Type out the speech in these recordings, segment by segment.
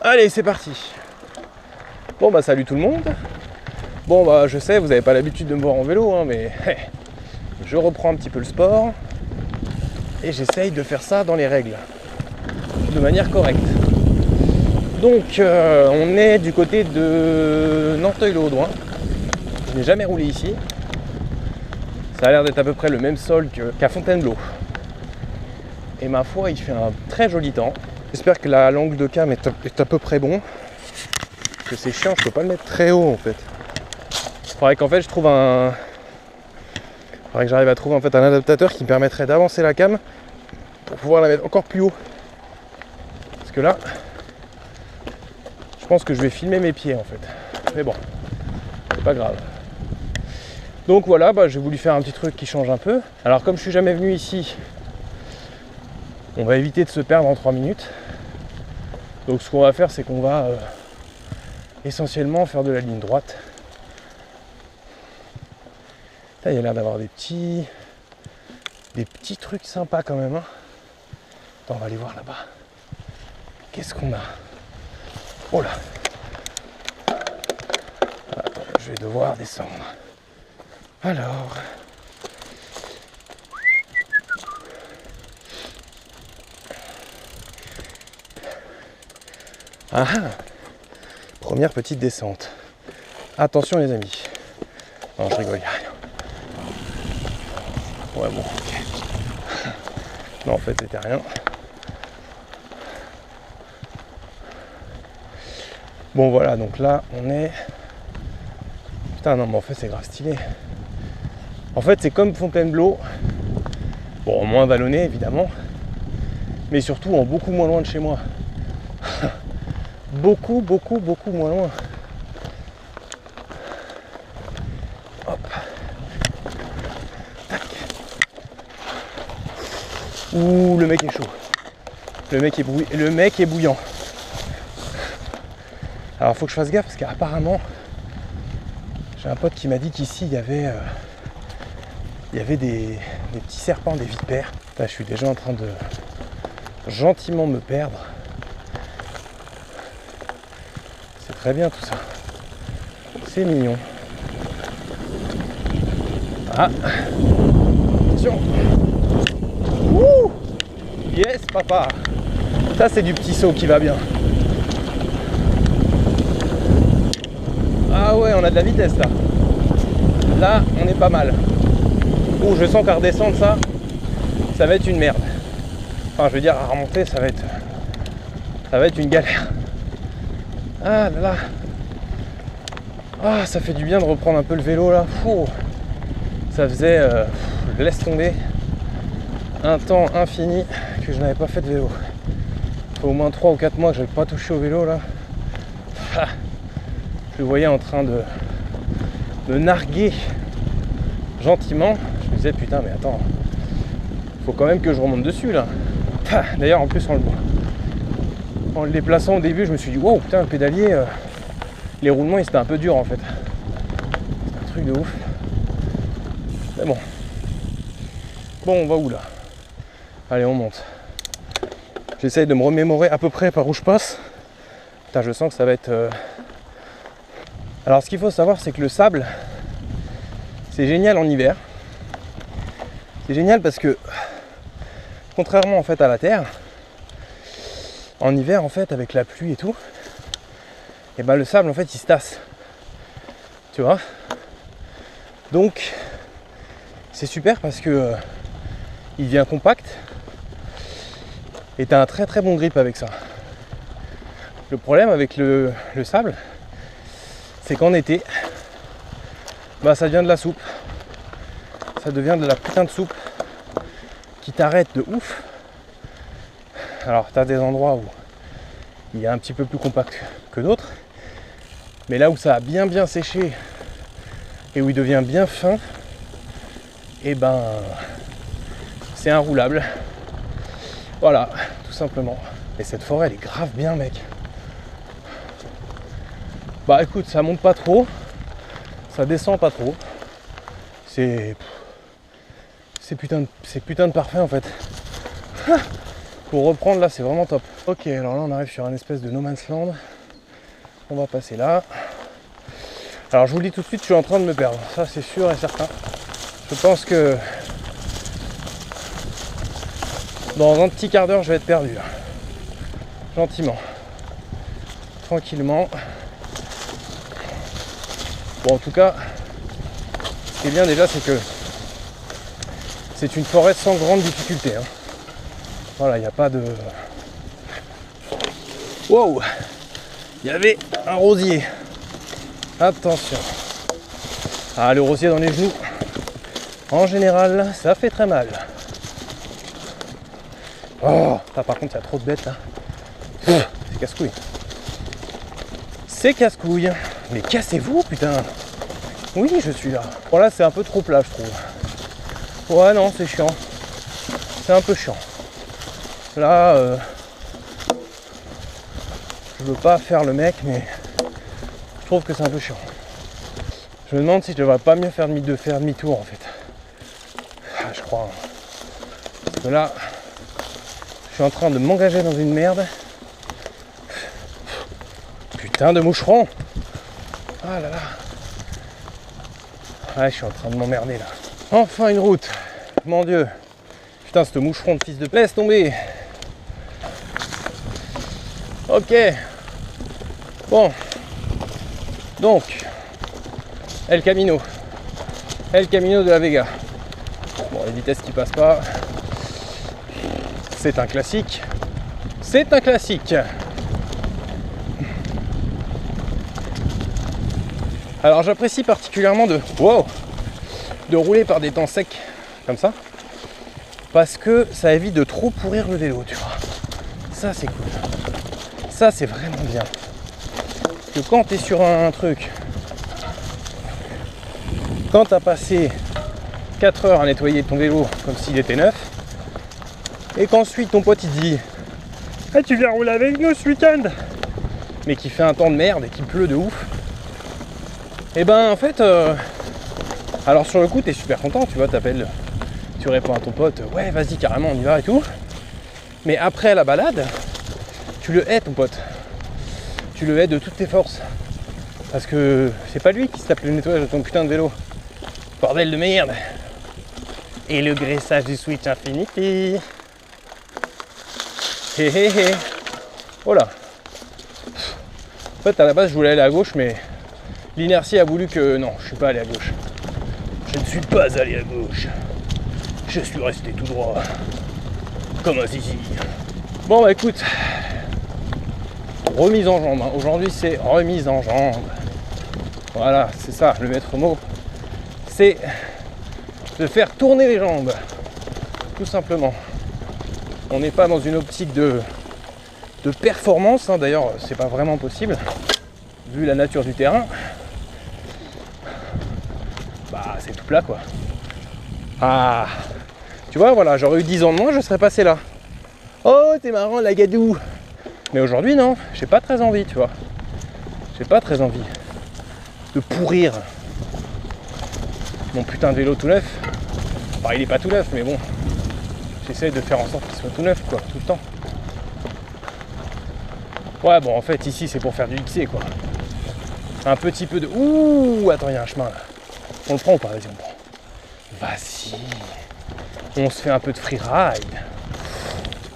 Allez, c'est parti. Bon bah salut tout le monde. Bon bah je sais, vous n'avez pas l'habitude de me voir en vélo, hein, mais je reprends un petit peu le sport et j'essaye de faire ça dans les règles, de manière correcte. Donc on est du côté de Nanteuil-le-Haudouin. Je n'ai jamais roulé ici. Ça a l'air d'être à peu près le même sol qu'à Fontainebleau. Et ma foi, il fait un très joli temps. J'espère que l'angle de cam est à peu près bon. Parce que c'est chiant, je peux pas le mettre très haut en fait. Faudrait qu'en fait je trouve faudrait que j'arrive à trouver en fait un adaptateur qui me permettrait d'avancer la cam pour pouvoir la mettre encore plus haut. Parce que là, je pense que je vais filmer mes pieds en fait. Mais bon, c'est pas grave. Donc voilà, j'ai voulu faire un petit truc qui change un peu. Alors comme je suis jamais venu ici, on va éviter de se perdre en 3 minutes. Donc ce qu'on va faire, c'est qu'on va essentiellement faire de la ligne droite. Là, il y a l'air d'avoir des petits trucs sympas quand même. Hein. Attends, on va aller voir là-bas. Qu'est-ce qu'on a? Oh là! Attends, je vais devoir descendre. Alors... Ah ah! Première petite descente. Attention les amis. Non, je rigole, il n'y a rien. Ouais, bon, ok. Non, en fait, c'était rien. Bon, voilà, donc là, on est... Putain, non, mais en fait, c'est grave stylé. En fait, c'est comme Fontainebleau. Bon, moins vallonné, évidemment. Mais surtout, en beaucoup moins loin de chez moi. Beaucoup moins loin. Hop. Tac. Ouh, le mec est chaud. Le mec est bouillant. Alors faut que je fasse gaffe parce qu'apparemment j'ai un pote qui m'a dit qu'ici il y avait des petits serpents, des vipères. Là je suis déjà en train de gentiment me perdre. C'est très bien tout ça. C'est mignon. Ah, attention. Ouh, yes papa. Ça c'est du petit saut qui va bien. Ah ouais, on a de la vitesse là. Là, on est pas mal. Oh, je sens qu'à redescendre ça va être une merde. Enfin, je veux dire, à remonter, ça va être une galère. Ah là là. Ah, ça fait du bien de reprendre un peu le vélo là. Fou. Ça faisait, laisse tomber, un temps infini que je n'avais pas fait de vélo. Il faut au moins 3 ou 4 mois que je n'avais pas touché au vélo là. Ah. Je le voyais en train de narguer gentiment. Je me disais putain mais attends, faut quand même que je remonte dessus là. D'ailleurs en plus en le déplaçant au début je me suis dit wow putain le pédalier, les roulements c'était un peu dur en fait. C'est un truc de ouf. Mais bon. Bon on va où là? Allez on monte. J'essaye de me remémorer à peu près par où je passe. Putain je sens que ça va être... Alors ce qu'il faut savoir c'est que le sable c'est génial en hiver. C'est génial parce que contrairement en fait à la terre, en hiver en fait avec la pluie et tout, et le sable en fait il se tasse. Tu vois? Donc c'est super parce que il devient compact et t'as un très très bon grip avec ça. Le problème avec le sable, c'est qu'en été, ça devient de la soupe. Ça devient de la putain de soupe qui t'arrête de ouf. Alors t'as des endroits où il est un petit peu plus compact que d'autres, mais là où ça a bien séché et où il devient bien fin, et c'est inroulable. Voilà, tout simplement. Et cette forêt elle est grave bien mec. Écoute, ça monte pas trop, ça descend pas trop. C'est putain de parfait en fait. Pour reprendre là, c'est vraiment top. Ok, alors là on arrive sur un espèce de no man's land. On va passer là. Alors je vous le dis tout de suite, je suis en train de me perdre. Ça c'est sûr et certain. Je pense que dans un petit quart d'heure je vais être perdu là. Gentiment. Tranquillement. Bon en tout cas, ce qui est bien déjà c'est que c'est une forêt sans grande difficulté. Hein. Voilà, il n'y a pas de... Wow! Il y avait un rosier. Attention. Ah, le rosier dans les genoux, en général, ça fait très mal. Oh, ah, par contre, il y a trop de bêtes là. C'est casse-couille. C'est casse-couille. Mais cassez-vous, putain. Oui, je suis là. Bon, là, c'est un peu trop plat, je trouve. Ouais, non, c'est chiant. C'est un peu chiant. Là, je veux pas faire le mec, mais je trouve que c'est un peu chiant. Je me demande si je devrais pas mieux faire demi-tour en fait. Ah, je crois. Parce que là, je suis en train de m'engager dans une merde. Putain de moucheron. Ah là là. Ouais, je suis en train de m'emmerder là. Enfin une route. Mon Dieu. Putain, ce moucheron de fils de... Laisse tomber. Ok. Bon. Donc, El Camino de la Vega. Bon, les vitesses qui passent pas. C'est un classique. C'est un classique. Alors j'apprécie particulièrement de rouler par des temps secs comme ça. Parce que ça évite de trop pourrir le vélo, tu vois. Ça c'est cool. Ça c'est vraiment bien. Parce que quand tu es sur un truc, quand tu as passé 4 heures à nettoyer ton vélo comme s'il était neuf, et qu'ensuite ton pote il dit hey, tu viens rouler avec nous ce week-end, mais qui fait un temps de merde et qui pleut de ouf, et ben en fait, alors sur le coup t'es super content, tu vois, t'appelles, tu réponds à ton pote, ouais vas-y carrément on y va et tout, mais après la balade, tu le hais ton pote, tu le hais de toutes tes forces, parce que c'est pas lui qui se tape le nettoyage de ton putain de vélo, bordel de merde, et le graissage du Switch Infinity. Hé hé hé. Oh là. En fait à la base je voulais aller à gauche, mais l'inertie a voulu que non, je suis pas allé à gauche. Je ne suis pas allé à gauche. Je suis resté tout droit. Comme un zizi. Bon bah écoute. Remise en jambe. Hein. Aujourd'hui c'est remise en jambe. Voilà, c'est ça le maître mot. C'est de faire tourner les jambes. Tout simplement. On n'est pas dans une optique de performance, hein. D'ailleurs c'est pas vraiment possible, vu la nature du terrain. Bah c'est tout plat quoi. Ah, tu vois, voilà, j'aurais eu 10 ans de moins, je serais passé là. Oh t'es marrant la gadou. Mais aujourd'hui non, j'ai pas très envie, tu vois. J'ai pas très envie de pourrir mon putain de vélo tout neuf. Enfin il est pas tout neuf mais bon. J'essaie de faire en sorte qu'il soit tout neuf, quoi, tout le temps. Ouais, bon, en fait, ici, c'est pour faire du XC, quoi. Un petit peu de... Ouh, attends, il y a un chemin, là. On le prend ou pas? Vas-y, on le prend. Vas-y. On se fait un peu de freeride.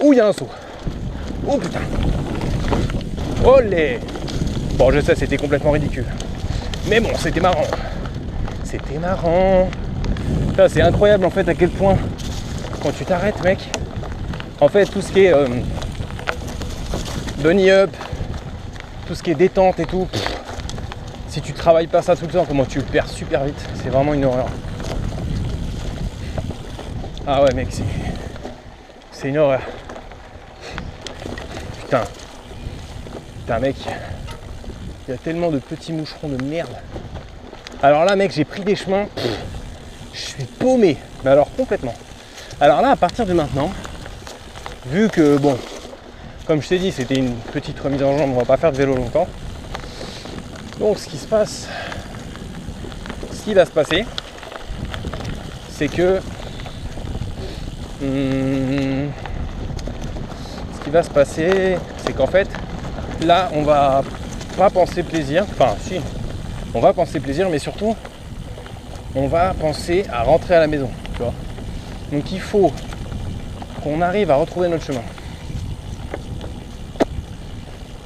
Ouh, il y a un saut. Oh, putain. Olé. Bon, je sais, c'était complètement ridicule. Mais bon, c'était marrant. C'était marrant. Ça, c'est incroyable, en fait, à quel point... Quand tu t'arrêtes mec, en fait tout ce qui est bunny up, tout ce qui est détente et tout, si tu travailles pas ça tout le temps, comment tu le perds super vite, c'est vraiment une horreur. Ah ouais mec, c'est une horreur. Putain mec, il y a tellement de petits moucherons de merde. Alors là mec, j'ai pris des chemins, je suis paumé, mais alors complètement. Alors là, à partir de maintenant, vu que, bon, comme je t'ai dit, c'était une petite remise en jambe, on va pas faire de vélo longtemps. Donc, ce qui va se passer, c'est que va se passer, c'est qu'en fait, là, on va pas penser plaisir. Enfin, si, on va penser plaisir, mais surtout, on va penser à rentrer à la maison, tu vois. Donc il faut qu'on arrive à retrouver notre chemin.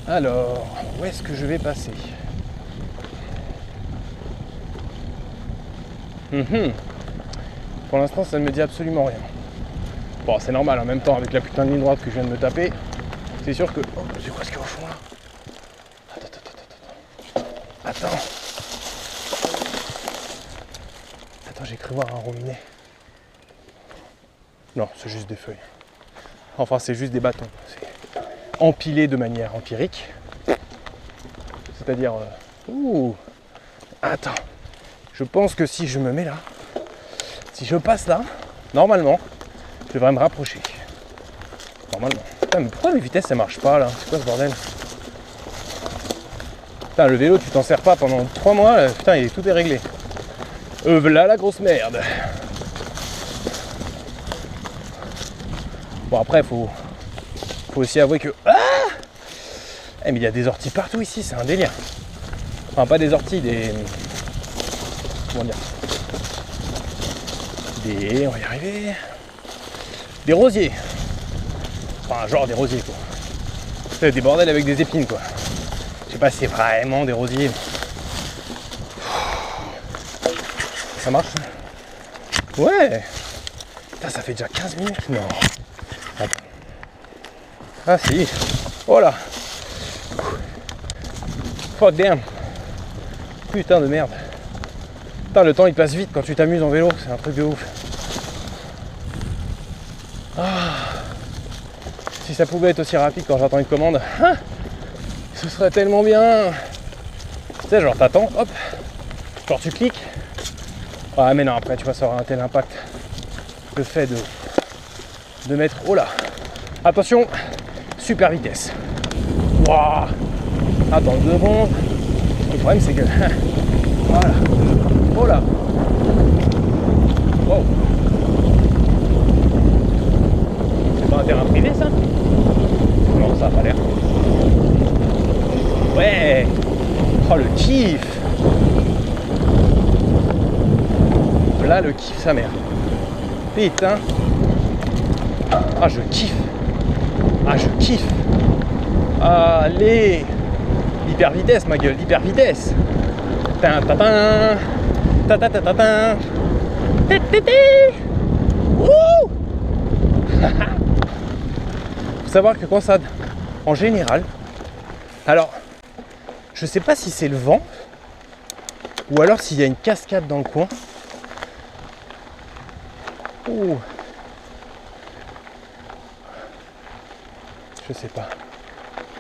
Alors, où est-ce que je vais passer? Pour l'instant, ça ne me dit absolument rien. Bon, c'est normal, en même temps, avec la putain de ligne droite que je viens de me taper, c'est sûr que... Oh, c'est quoi ce qu'il y a au fond, là? Attends. Attends, j'ai cru voir un robinet. Non, c'est juste des feuilles. Enfin, c'est juste des bâtons. C'est empilé de manière empirique. C'est-à-dire... Ouh. Attends. Je pense que si je me mets là, si je passe là, normalement, je devrais me rapprocher. Normalement. Putain, mais pourquoi les vitesses, ça marche pas, là? C'est quoi ce bordel? Putain, le vélo, tu t'en sers pas pendant 3 mois, là. Putain, tout est réglé. Voilà la grosse merde. Bon, après, faut aussi avouer que... Ah, mais il y a des orties partout ici, c'est un délire. Enfin, pas des orties, des... Comment dire? On va y arriver. Des rosiers. Enfin, genre des rosiers, quoi. C'est des bordels avec des épines, quoi. Je sais pas si c'est vraiment des rosiers. Ça marche? Ouais. Putain, ça fait déjà 15 minutes. Non. Attends. Ah si. Oh là. Fuck damn. Putain de merde. Putain, le temps il passe vite quand tu t'amuses en vélo. C'est un truc de ouf. Ah. Si ça pouvait être aussi rapide quand j'attends une commande, hein, ce serait tellement bien. Tu sais, genre t'attends, hop, genre tu cliques. Ah mais non, après tu vois, ça aura un tel impact. Le fait de mettre... Oh là. Attention, super vitesse. Waouh. Attends 2 secondes. Le problème c'est que... Voilà. Oh là. Wow. C'est pas un terrain privé ça? Non, ça a pas l'air. Ouais. Oh le kiff. Là le kiff sa mère. Putain. Ah je kiffe. Ah je kiffe. Allez. Hyper vitesse ma gueule, hyper vitesse. Ta ta ta ta ta ta ta ta. Wouh. Faut savoir que quand ça, en général, alors je sais pas si c'est le vent ou alors s'il y a une cascade dans le coin. Ouh. Je sais pas.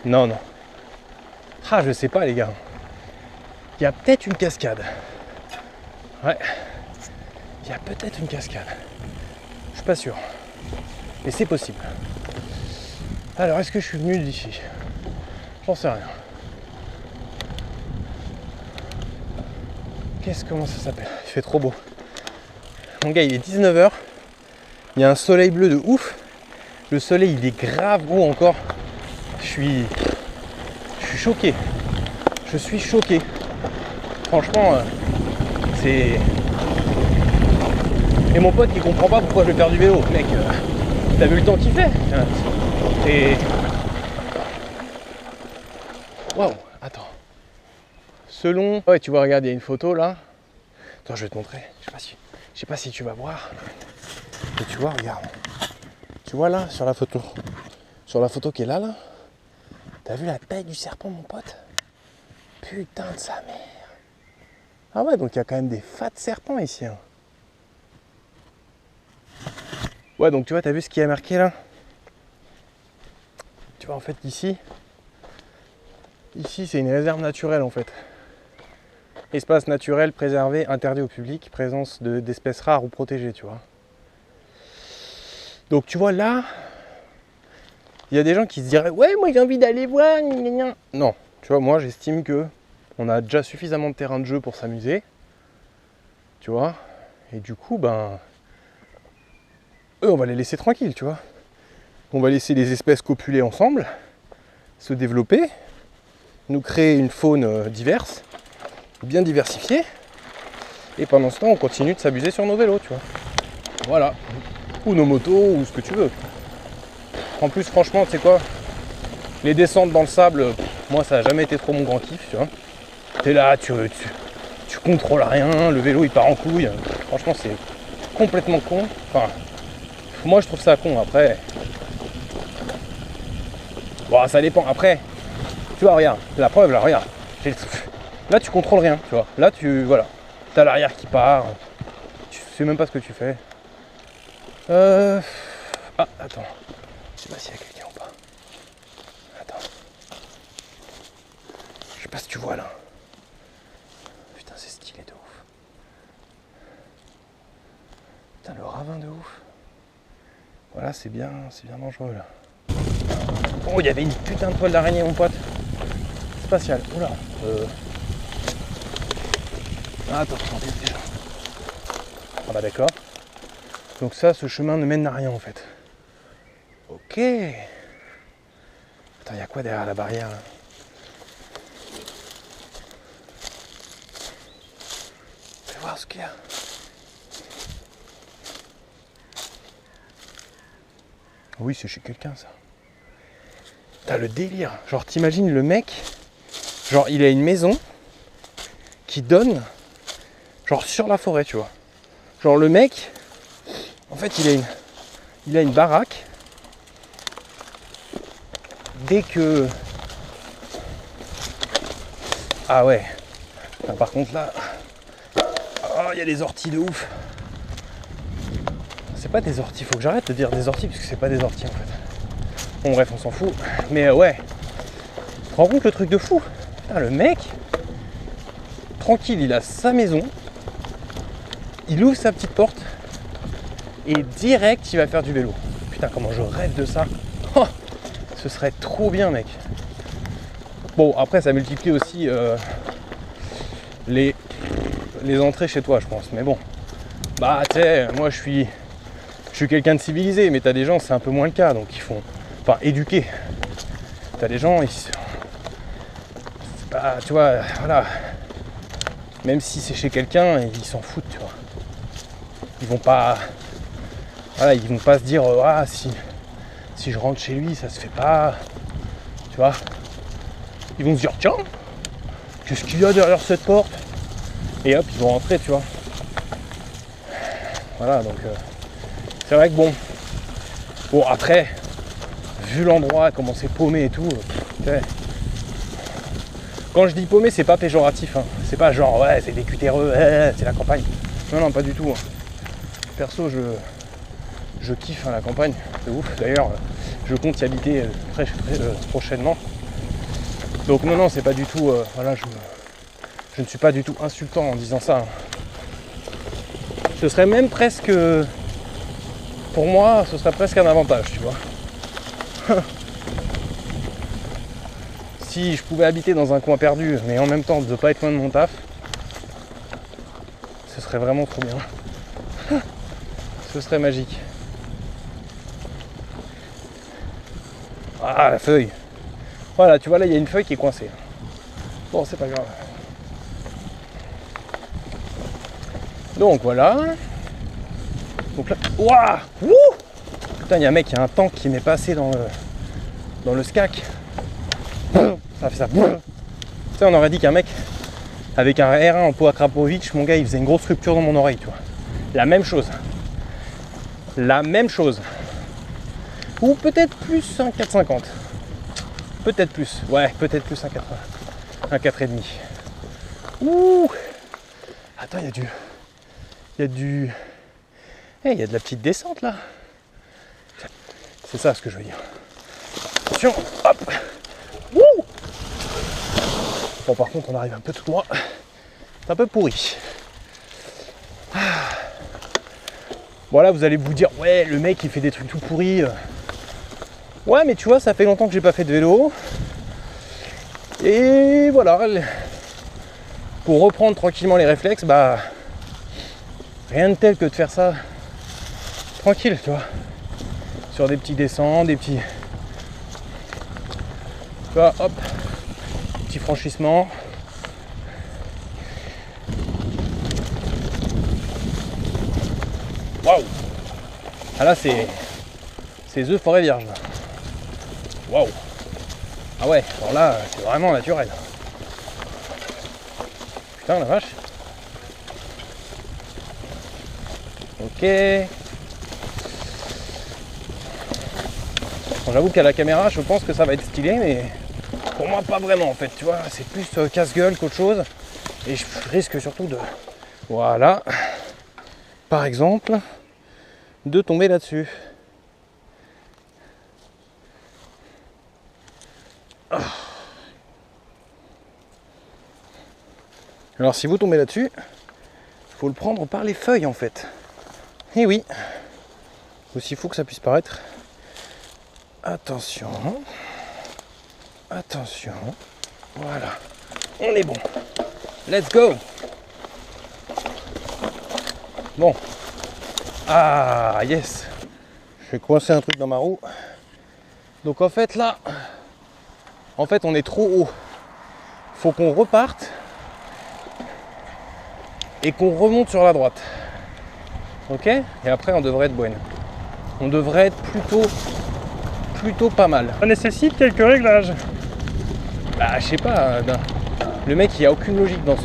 Non, non. Ah, je sais pas, les gars. Il y a peut-être une cascade. Ouais. Il y a peut-être une cascade. Je suis pas sûr. Mais c'est possible. Alors, est-ce que je suis venu d'ici? J'en sais rien. Comment ça s'appelle? Il fait trop beau. Mon gars, il est 19h. Il y a un soleil bleu de ouf. Le soleil, il est grave haut encore. Je suis choqué. Je suis choqué. Franchement, c'est... Et mon pote, il comprend pas pourquoi je vais faire du vélo. Mec, t'as vu le temps qu'il fait? Et... Waouh, attends. Selon... Ouais, tu vois, regarde, il y a une photo là. Attends, je vais te montrer. Je sais pas si tu vas voir. Et tu vois, regarde. Tu vois là, sur la photo qui est là, t'as vu la taille du serpent, mon pote? Putain de sa mère. Ah ouais, donc il y a quand même des fat serpents ici. Hein. Ouais, donc tu vois, t'as vu ce qui est marqué là? Tu vois, en fait, ici, c'est une réserve naturelle, en fait. Espace naturel préservé, interdit au public, présence d'espèces rares ou protégées, tu vois. Donc tu vois là, il y a des gens qui se diraient ouais moi j'ai envie d'aller voir. Non, tu vois, moi j'estime que on a déjà suffisamment de terrain de jeu pour s'amuser. Tu vois. Et du coup, ben eux on va les laisser tranquilles, tu vois. On va laisser les espèces copuler ensemble, se développer, nous créer une faune diverse, bien diversifiée. Et pendant ce temps, on continue de s'amuser sur nos vélos, tu vois. Voilà. Ou nos motos, ou ce que tu veux. En plus, franchement, tu sais quoi, les descentes dans le sable, moi, ça n'a jamais été trop mon grand kiff, tu vois. T'es là, tu contrôles rien, le vélo, il part en couille. Franchement, c'est complètement con. Enfin, moi, je trouve ça con. Après, bon, ça dépend. Après, tu vois, regarde, la preuve, là, regarde. Là, tu contrôles rien, tu vois. Là, voilà. T'as l'arrière qui part. Tu sais même pas ce que tu fais. Ah, attends. Je sais pas s'il y a quelqu'un ou pas. Attends. Je sais pas si tu vois là. Putain, c'est stylé de ouf. Putain, le ravin de ouf. Voilà, c'est bien dangereux là. Oh, il y avait une putain de toile d'araignée, mon pote. Spatial. Oula. Ah, attends, déjà. Ah bah d'accord. Donc ça, ce chemin ne mène à rien en fait. Ok. Attends, il y a quoi derrière la barrière là? Fais voir ce qu'il y a. Oui, c'est chez quelqu'un ça. T'as le délire. Genre, t'imagines le mec, genre, il a une maison qui donne, genre, sur la forêt, tu vois. Genre, le mec, en fait, il a une baraque. Dès que... Ah ouais. Ah, par contre, là... Oh, il y a des orties de ouf. C'est pas des orties, faut que j'arrête de dire des orties, parce que c'est pas des orties, en fait. Bon, bref, on s'en fout. Mais ouais. Tu te rends compte le truc de fou? Putain, le mec... Tranquille, il a sa maison. Il ouvre sa petite porte. Et direct, il va faire du vélo. Putain, comment je rêve de ça. Oh, ce serait trop bien, mec. Bon, après, ça multiplie aussi les entrées chez toi, je pense. Mais bon, bah, tu sais, moi, je suis quelqu'un de civilisé. Mais t'as des gens, c'est un peu moins le cas. Donc, ils font... Enfin, éduqués. T'as des gens, c'est pas... Tu vois, voilà. Même si c'est chez quelqu'un, ils s'en foutent, tu vois. Ils vont pas... Voilà, ils vont pas se dire ah si je rentre chez lui ça se fait pas, tu vois. Ils vont se dire tiens, qu'est-ce qu'il y a derrière cette porte, et hop ils vont rentrer, tu vois. Voilà, donc c'est vrai que bon après, vu l'endroit, comment c'est paumé et tout, quand je dis paumé c'est pas péjoratif, hein. C'est pas genre ouais c'est des cutéreux, c'est la campagne, non pas du tout, hein. Perso je kiffe, hein, la campagne, c'est ouf. D'ailleurs, je compte y habiter très prochainement. Donc non, c'est pas du tout... voilà, je ne suis pas du tout insultant en disant ça. Ce serait même presque... Pour moi, ce serait presque un avantage, tu vois. Si je pouvais habiter dans un coin perdu, mais en même temps de ne pas être loin de mon taf, ce serait vraiment trop bien. Ce serait magique. Ah, la feuille. Voilà, tu vois, là, il y a une feuille qui est coincée. Bon, c'est pas grave. Donc, voilà. Donc là... Ouah, wouh, putain, il y a un mec, il y a un tank qui m'est passé dans le SCAC. Ça fait ça. Tu sais, on aurait dit qu'un mec avec un R1 en peau à Krapovic, mon gars, il faisait une grosse rupture dans mon oreille, tu vois. La même chose. La même chose. Ou peut-être plus un 4,50. Peut-être plus. Ouais, peut-être plus un 4. Un 4,5. Ouh. Attends, il y a du... Eh, il y a de la petite descente là. C'est ça ce que je veux dire. Attention, hop. Ouh. Bon, par contre, on arrive un peu tout droit. C'est un peu pourri. Voilà, vous allez vous dire, ouais, le mec il fait des trucs tout pourris. Ouais, mais tu vois, ça fait longtemps que j'ai pas fait de vélo. Et voilà, pour reprendre tranquillement les réflexes, bah, rien de tel que de faire ça tranquille, tu vois, sur des petits descents, des petits... Tu vois, hop, petit franchissement. Waouh! Ah là, c'est The Forêt Vierge. Waouh! Ah ouais, alors là, c'est vraiment naturel. Putain, la vache. Ok. Bon, j'avoue qu'à la caméra, je pense que ça va être stylé, mais pour moi, pas vraiment en fait. Tu vois, c'est plus casse-gueule qu'autre chose. Et je risque surtout de... Voilà. Par exemple, de tomber là-dessus. Alors si vous tombez là-dessus, il faut le prendre par les feuilles en fait. Et oui, aussi fou que ça puisse paraître. Attention, attention, voilà, on est bon. Let's go. Bon, ah yes, je vais coincer un truc dans ma roue. Donc en fait là, on est trop haut. Faut qu'on reparte et qu'on remonte sur la droite. Ok? Et après on devrait être bon. On devrait être plutôt pas mal. Ça nécessite quelques réglages. Bah je sais pas, le mec il n'y a aucune logique dans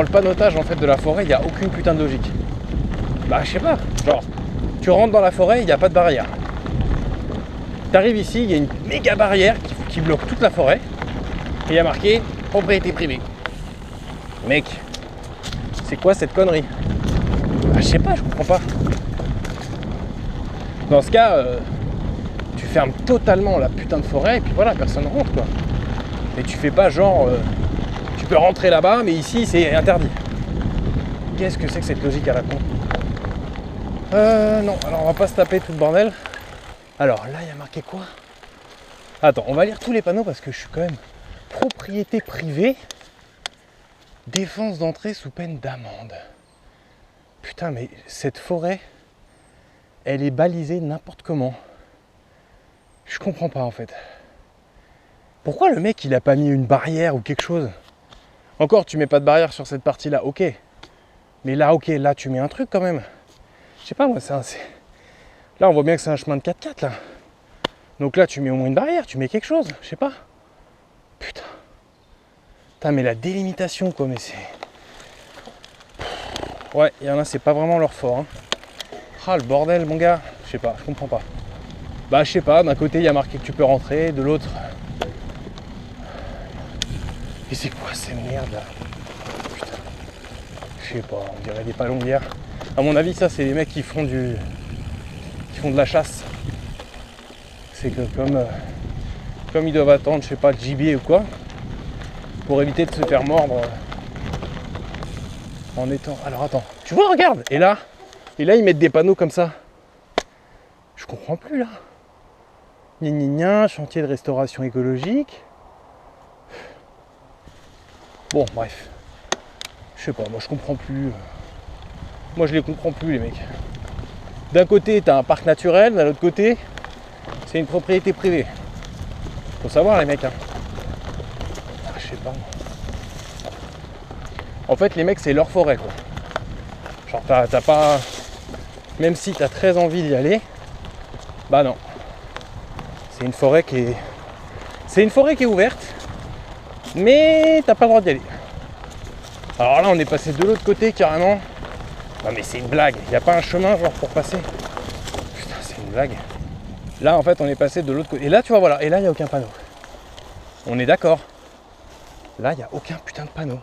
le panotage en fait de la forêt, il n'y a aucune putain de logique. Bah je sais pas, genre tu rentres dans la forêt, il n'y a pas de barrière. T'arrives ici, il y a une méga barrière qui bloque toute la forêt. Et il y a marqué propriété privée. Mec, c'est quoi cette connerie? Bah, je sais pas, je comprends pas. Dans ce cas, tu fermes totalement la putain de forêt et puis voilà, personne ne rentre quoi. Et tu fais pas genre, tu peux rentrer là-bas, mais ici c'est interdit. Qu'est-ce que c'est que cette logique à la con? Non, alors on va pas se taper tout le bordel. Alors là, il y a marqué quoi? Attends, on va lire tous les panneaux parce que je suis quand même propriété privée. Défense d'entrée sous peine d'amende. Putain, mais cette forêt, elle est balisée n'importe comment. Je comprends pas en fait. Pourquoi le mec il a pas mis une barrière ou quelque chose? Encore, tu mets pas de barrière sur cette partie-là, ok. Mais là, ok, là tu mets un truc quand même. Je sais pas moi, là on voit bien que c'est un chemin de 4x4 là. Donc là tu mets au moins une barrière, tu mets quelque chose, je sais pas. Putain. Putain, mais la délimitation quoi, mais c'est... Ouais, il y en a, c'est pas vraiment leur fort. Hein. Ah le bordel mon gars, je sais pas, je comprends pas. Bah je sais pas, d'un côté il y a marqué que tu peux rentrer, de l'autre... Et c'est quoi ces merdes là? Putain. Je sais pas, on dirait des palombières. À mon avis ça c'est les mecs qui font de la chasse. C'est que comme ils doivent attendre, je sais pas, le gibier ou quoi, pour éviter de se faire mordre en étant... Alors attends, tu vois, regarde, et là ils mettent des panneaux comme ça. Je comprends plus là. Gna gna gna, chantier de restauration écologique. Bon, bref. Je sais pas, moi je comprends plus. Moi je les comprends plus les mecs. D'un côté t'as un parc naturel, d'un autre côté c'est une propriété privée. Faut savoir les mecs hein. Ah, je sais pas. En fait les mecs c'est leur forêt quoi. Genre t'as pas... Même si t'as très envie d'y aller, bah non. C'est une forêt qui est... C'est une forêt qui est ouverte, mais t'as pas le droit d'y aller. Alors là on est passé de l'autre côté carrément. Non mais c'est une blague, il n'y a pas un chemin genre pour passer. Putain c'est une blague. Là en fait on est passé de l'autre côté. Et là tu vois voilà, et là il n'y a aucun panneau. On est d'accord. Là il n'y a aucun putain de panneau.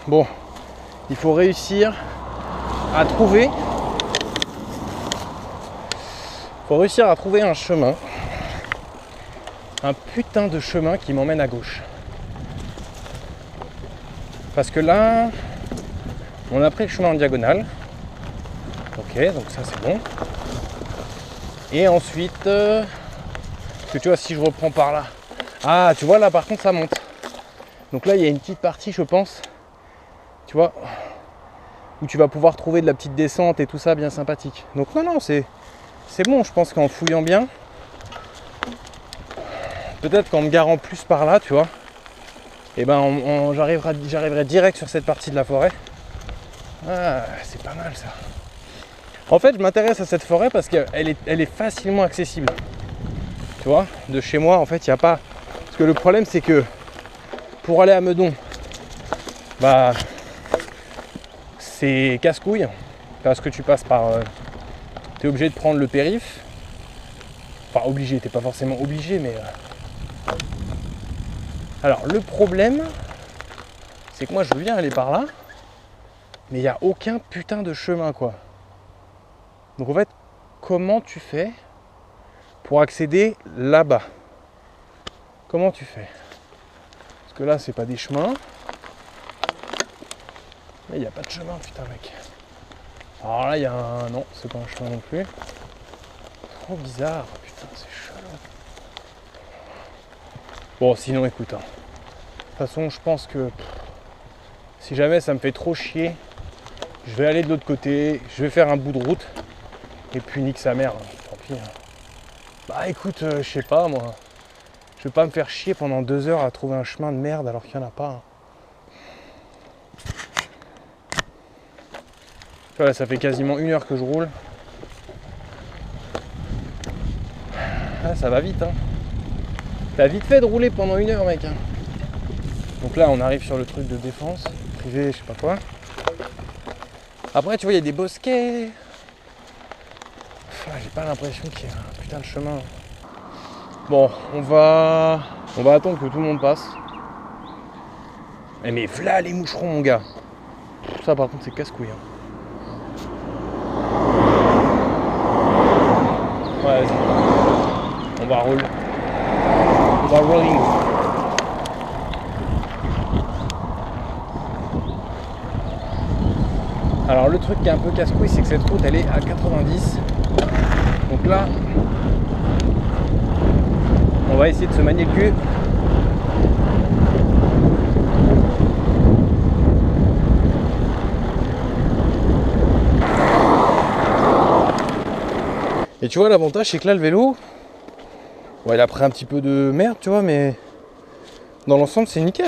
Bon, il faut réussir à trouver. Faut réussir à trouver un chemin. Un putain de chemin qui m'emmène à gauche. Parce que là, on a pris le chemin en diagonale. Ok, donc ça c'est bon. Et ensuite, parce que tu vois, si je reprends par là, ah, tu vois là par contre ça monte. Donc là il y a une petite partie, je pense, tu vois, où tu vas pouvoir trouver de la petite descente et tout ça bien sympathique. Donc non, c'est bon, je pense qu'en fouillant bien, peut-être qu'en me garant plus par là, tu vois, et ben j'arriverai direct sur cette partie de la forêt. Ah, c'est pas mal ça. En fait, je m'intéresse à cette forêt parce qu'elle est facilement accessible. Tu vois, de chez moi, en fait, il n'y a pas... Parce que le problème, c'est que pour aller à Meudon, bah, c'est casse-couille. Parce que tu passes par... tu es obligé de prendre le périph'. Enfin, obligé, t'es pas forcément obligé, mais... Alors, le problème, c'est que moi, je veux bien aller par là, mais il n'y a aucun putain de chemin, quoi. Donc en fait, comment tu fais pour accéder là-bas? Comment tu fais? Parce que là, c'est pas des chemins. Mais il n'y a pas de chemin, putain, mec. Alors là, il y a un... Non, c'est pas un chemin non plus. Trop bizarre, putain, c'est chelou. Bon, sinon, écoute. De toute façon, je pense que... si jamais ça me fait trop chier, je vais aller de l'autre côté, je vais faire un bout de route. Et puis nique sa mère, tant pis. Bah écoute, je sais pas moi. Je vais pas me faire chier pendant 2 heures à trouver un chemin de merde alors qu'il n'y en a pas. Voilà, ça fait quasiment 1 heure que je roule. Ah, ça va vite, hein. T'as vite fait de rouler pendant 1 heure, mec. Hein. Donc là, on arrive sur le truc de défense, privé, je sais pas quoi. Après, tu vois, il y a des bosquets. J'ai pas l'impression qu'il y a un putain de chemin. Bon, on va attendre que tout le monde passe. Mais v'là les moucherons, mon gars. Ça, par contre, c'est casse-couille. Hein. Ouais, vas-y. On va rouler. On va rolling. Alors, le truc qui est un peu casse-couille, c'est que cette route, elle est à 90. Donc là, on va essayer de se manier le cul. Et tu vois, l'avantage, c'est que là, le vélo, ouais, il a pris un petit peu de merde, tu vois, mais dans l'ensemble, c'est nickel.